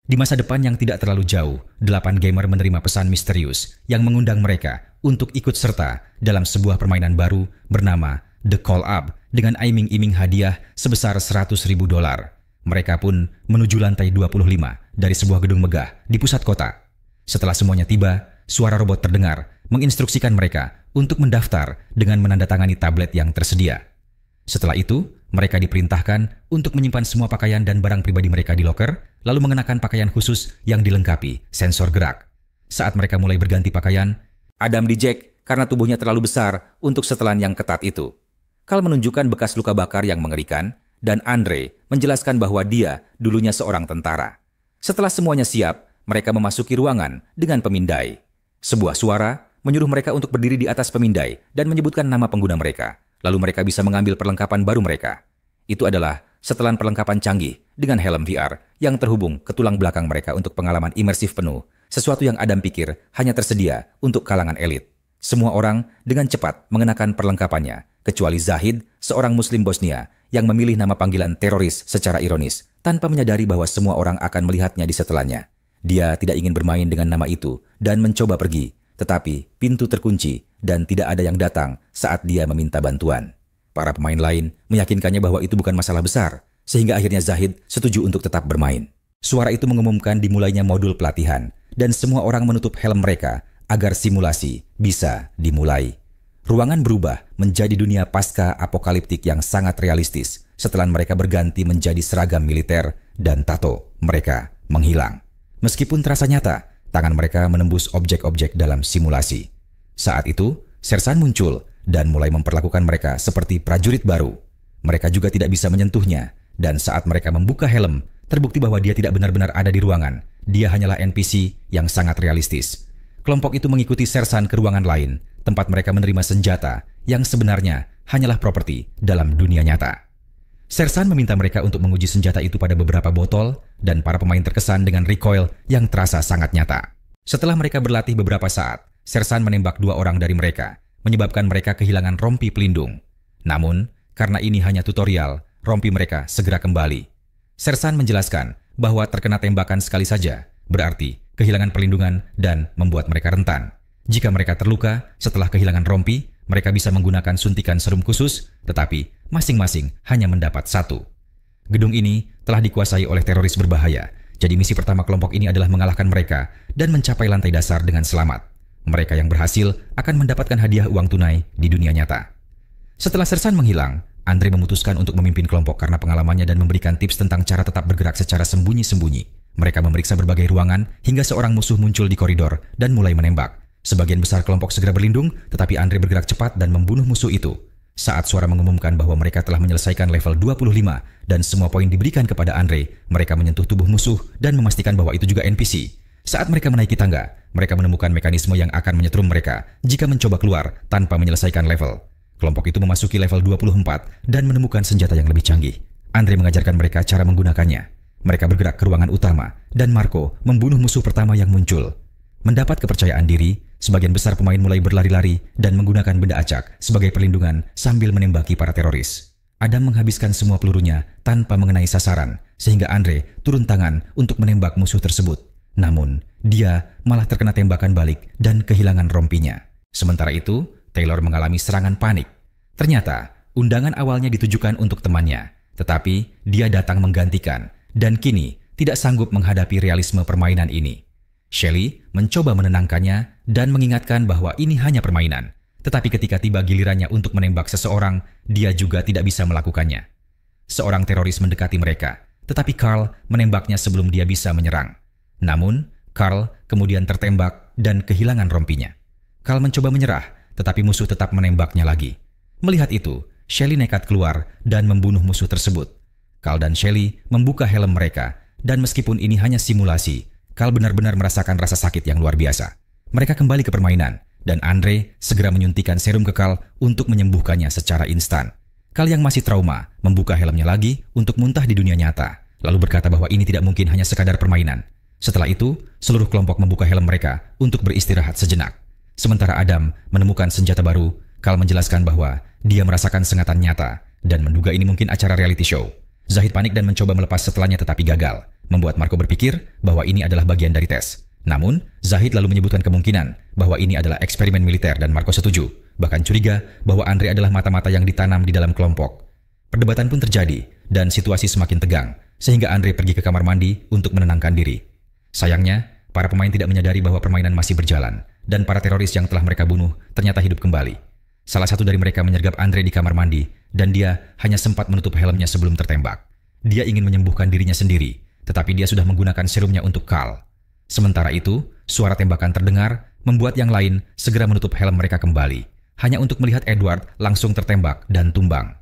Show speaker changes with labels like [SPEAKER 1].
[SPEAKER 1] Di masa depan yang tidak terlalu jauh, 8 gamer menerima pesan misterius yang mengundang mereka untuk ikut serta dalam sebuah permainan baru bernama The Call Up dengan iming-iming hadiah sebesar $100.000. Mereka pun menuju lantai 25 dari sebuah gedung megah di pusat kota. Setelah semuanya tiba, suara robot terdengar menginstruksikan mereka untuk mendaftar dengan menandatangani tablet yang tersedia. Setelah itu, mereka diperintahkan untuk menyimpan semua pakaian dan barang pribadi mereka di loker, lalu mengenakan pakaian khusus yang dilengkapi sensor gerak. Saat mereka mulai berganti pakaian, Adam dijek karena tubuhnya terlalu besar untuk setelan yang ketat itu. Carl menunjukkan bekas luka bakar yang mengerikan, dan Andre menjelaskan bahwa dia dulunya seorang tentara. Setelah semuanya siap, mereka memasuki ruangan dengan pemindai. Sebuah suara menyuruh mereka untuk berdiri di atas pemindai dan menyebutkan nama pengguna mereka. Lalu mereka bisa mengambil perlengkapan baru mereka. Itu adalah setelan perlengkapan canggih dengan helm VR yang terhubung ke tulang belakang mereka untuk pengalaman imersif penuh, sesuatu yang Adam pikir hanya tersedia untuk kalangan elit. Semua orang dengan cepat mengenakan perlengkapannya, kecuali Zahid, seorang muslim Bosnia yang memilih nama panggilan teroris secara ironis, tanpa menyadari bahwa semua orang akan melihatnya di setelannya. Dia tidak ingin bermain dengan nama itu dan mencoba pergi, tetapi pintu terkunci dan tidak ada yang datang saat dia meminta bantuan. Para pemain lain meyakinkannya bahwa itu bukan masalah besar, sehingga akhirnya Zahid setuju untuk tetap bermain. Suara itu mengumumkan dimulainya modul pelatihan, dan semua orang menutup helm mereka agar simulasi bisa dimulai. Ruangan berubah menjadi dunia pasca-apokaliptik yang sangat realistis setelah mereka berganti menjadi seragam militer dan tato mereka menghilang. Meskipun terasa nyata, tangan mereka menembus objek-objek dalam simulasi. Saat itu, Sersan muncul dan mulai memperlakukan mereka seperti prajurit baru. Mereka juga tidak bisa menyentuhnya, dan saat mereka membuka helm, terbukti bahwa dia tidak benar-benar ada di ruangan. Dia hanyalah NPC yang sangat realistis. Kelompok itu mengikuti Sersan ke ruangan lain, tempat mereka menerima senjata yang sebenarnya hanyalah properti dalam dunia nyata. Sersan meminta mereka untuk menguji senjata itu pada beberapa botol, dan para pemain terkesan dengan recoil yang terasa sangat nyata. Setelah mereka berlatih beberapa saat, Sersan menembak 2 orang dari mereka, menyebabkan mereka kehilangan rompi pelindung. Namun, karena ini hanya tutorial, rompi mereka segera kembali. Sersan menjelaskan bahwa terkena tembakan sekali saja berarti kehilangan perlindungan dan membuat mereka rentan. Jika mereka terluka setelah kehilangan rompi, mereka bisa menggunakan suntikan serum khusus, tetapi masing-masing hanya mendapat 1. Gedung ini telah dikuasai oleh teroris berbahaya, jadi misi pertama kelompok ini adalah mengalahkan mereka dan mencapai lantai dasar dengan selamat. Mereka yang berhasil akan mendapatkan hadiah uang tunai di dunia nyata. Setelah Sersan menghilang, Andre memutuskan untuk memimpin kelompok karena pengalamannya dan memberikan tips tentang cara tetap bergerak secara sembunyi-sembunyi. Mereka memeriksa berbagai ruangan hingga seorang musuh muncul di koridor dan mulai menembak. Sebagian besar kelompok segera berlindung, tetapi Andre bergerak cepat dan membunuh musuh itu. Saat suara mengumumkan bahwa mereka telah menyelesaikan level 25 dan semua poin diberikan kepada Andre, mereka menyentuh tubuh musuh dan memastikan bahwa itu juga NPC. Saat mereka menaiki tangga, mereka menemukan mekanisme yang akan menyetrum mereka jika mencoba keluar tanpa menyelesaikan level. Kelompok itu memasuki level 24 dan menemukan senjata yang lebih canggih. Andre mengajarkan mereka cara menggunakannya. Mereka bergerak ke ruangan utama dan Marco membunuh musuh pertama yang muncul. Mendapat kepercayaan diri, sebagian besar pemain mulai berlari-lari dan menggunakan benda acak sebagai perlindungan sambil menembaki para teroris. Adam menghabiskan semua pelurunya tanpa mengenai sasaran, sehingga Andre turun tangan untuk menembak musuh tersebut. Namun, dia malah terkena tembakan balik dan kehilangan rompinya. Sementara itu, Taylor mengalami serangan panik. Ternyata, undangan awalnya ditujukan untuk temannya, tetapi dia datang menggantikan dan kini tidak sanggup menghadapi realisme permainan ini. Shelley mencoba menenangkannya dan mengingatkan bahwa ini hanya permainan. Tetapi ketika tiba gilirannya untuk menembak seseorang, dia juga tidak bisa melakukannya. Seorang teroris mendekati mereka, tetapi Carl menembaknya sebelum dia bisa menyerang. Namun, Carl kemudian tertembak dan kehilangan rompinya. Carl mencoba menyerah, tetapi musuh tetap menembaknya lagi. Melihat itu, Shelley nekat keluar dan membunuh musuh tersebut. Carl dan Shelley membuka helm mereka, dan meskipun ini hanya simulasi, Carl benar-benar merasakan rasa sakit yang luar biasa. Mereka kembali ke permainan, dan Andre segera menyuntikkan serum ke Carl untuk menyembuhkannya secara instan. Carl yang masih trauma membuka helmnya lagi untuk muntah di dunia nyata, lalu berkata bahwa ini tidak mungkin hanya sekadar permainan. Setelah itu, seluruh kelompok membuka helm mereka untuk beristirahat sejenak. Sementara Adam menemukan senjata baru, Carl menjelaskan bahwa dia merasakan sengatan nyata dan menduga ini mungkin acara reality show. Zahid panik dan mencoba melepas setelahnya tetapi gagal. membuat Marco berpikir bahwa ini adalah bagian dari tes. Namun, Zahid lalu menyebutkan kemungkinan bahwa ini adalah eksperimen militer dan Marco setuju, bahkan curiga bahwa Andre adalah mata-mata yang ditanam di dalam kelompok. Perdebatan pun terjadi dan situasi semakin tegang, sehingga Andre pergi ke kamar mandi untuk menenangkan diri. Sayangnya, para pemain tidak menyadari bahwa permainan masih berjalan dan para teroris yang telah mereka bunuh ternyata hidup kembali. Salah satu dari mereka menyergap Andre di kamar mandi dan dia hanya sempat menutup helmnya sebelum tertembak. Dia ingin menyembuhkan dirinya sendiri, tetapi dia sudah menggunakan serumnya untuk Carl. Sementara itu, suara tembakan terdengar membuat yang lain segera menutup helm mereka kembali, hanya untuk melihat Edward langsung tertembak dan tumbang.